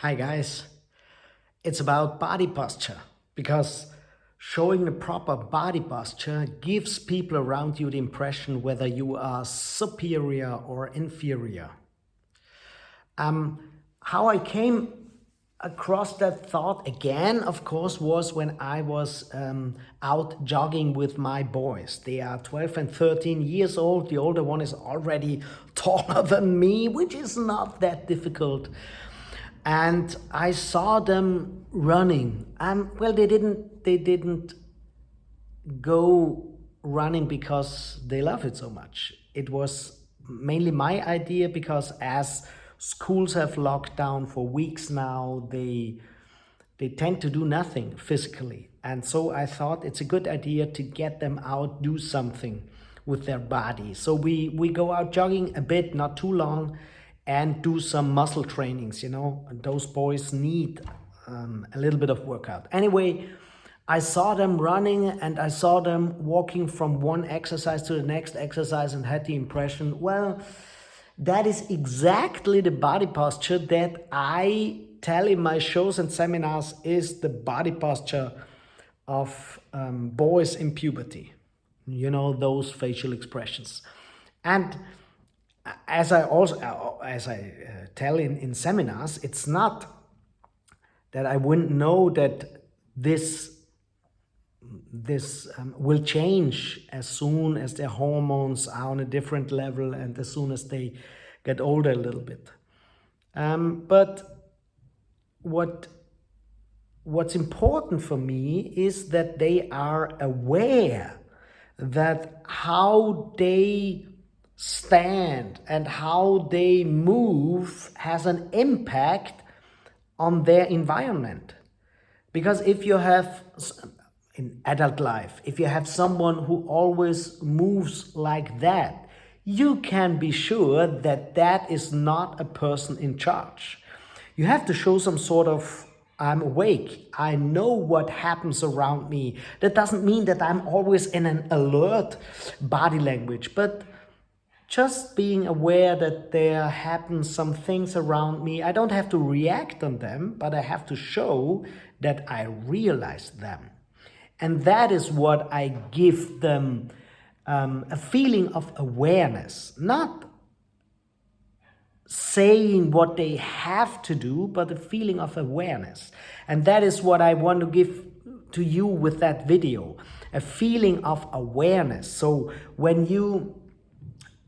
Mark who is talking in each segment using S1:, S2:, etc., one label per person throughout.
S1: Hi guys, it's about body posture because showing the proper body posture gives people around you the impression whether you are superior or inferior. How I came across that thought again, of course, was when I was out jogging with my boys. They are 12 and 13 years old. The older one is already taller than me, which is not that difficult. And I saw them running. Well, they didn't go running because they love it so much. It was mainly my idea because as schools have locked down for weeks now, they tend to do nothing physically. And so I thought it's a good idea to get them out, do something with their body. So we go out jogging a bit, not too long, and do some muscle trainings, Those boys need a little bit of workout. Anyway, I saw them running and I saw them walking from one exercise to the next exercise and had the impression, well, that is exactly the body posture that I tell in my shows and seminars is the body posture of boys in puberty. Those facial expressions. And as I tell in seminars, it's not that I wouldn't know that this will change as soon as their hormones are on a different level and as soon as they get older a little bit. But what's important for me is that they are aware that how they stand and how they move has an impact on their environment. Because if you have, in adult life, if you have someone who always moves like that, you can be sure that that is not a person in charge. You have to show some sort of, I'm awake, I know what happens around me. That doesn't mean that I'm always in an alert body language, but just being aware that there happen some things around me. I don't have to react on them, but I have to show that I realize them. And that is what I give them, a feeling of awareness, not saying what they have to do, but a feeling of awareness. And that is what I want to give to you with that video, a feeling of awareness. So when you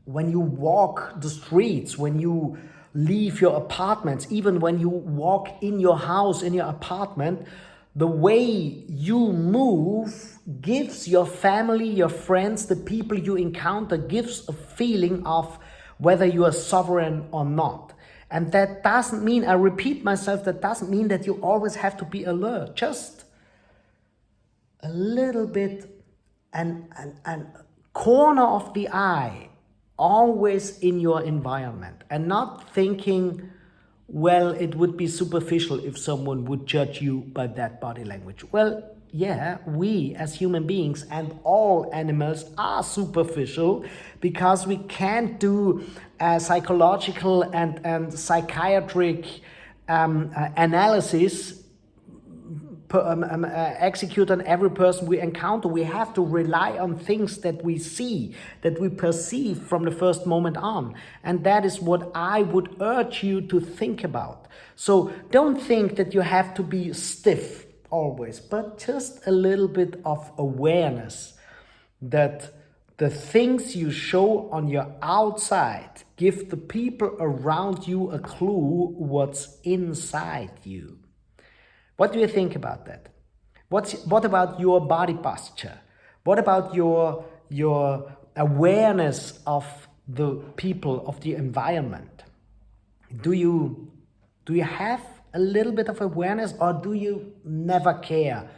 S1: walk the streets, when you leave your apartments, even when you walk in your house, in your apartment, the way you move gives your family, your friends, the people you encounter, gives a feeling of whether you are sovereign or not. And that doesn't mean, I repeat myself, that doesn't mean that you always have to be alert. Just a little bit, and corner of the eye, always in your environment, and not thinking, well, it would be superficial if someone would judge you by that body language. Well, yeah, we as human beings and all animals are superficial because we can't do psychological and psychiatric analysis execute on every person we encounter. We have to rely on things that we see, that we perceive from the first moment on. And that is what I would urge you to think about. So don't think that you have to be stiff always, but just a little bit of awareness that the things you show on your outside give the people around you a clue what's inside you. What do you think about that? What about your body posture? What about your awareness of the people, of the environment? Do you have a little bit of awareness, or do you never care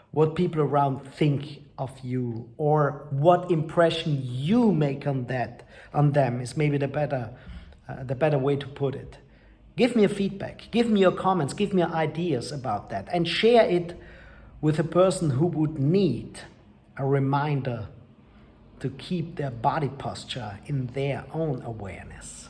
S1: what people around think of you, or what impression you make on them is maybe the better way to put it. Give me a feedback, give me your comments, give me your ideas about that, and share it with a person who would need a reminder to keep their body posture in their own awareness.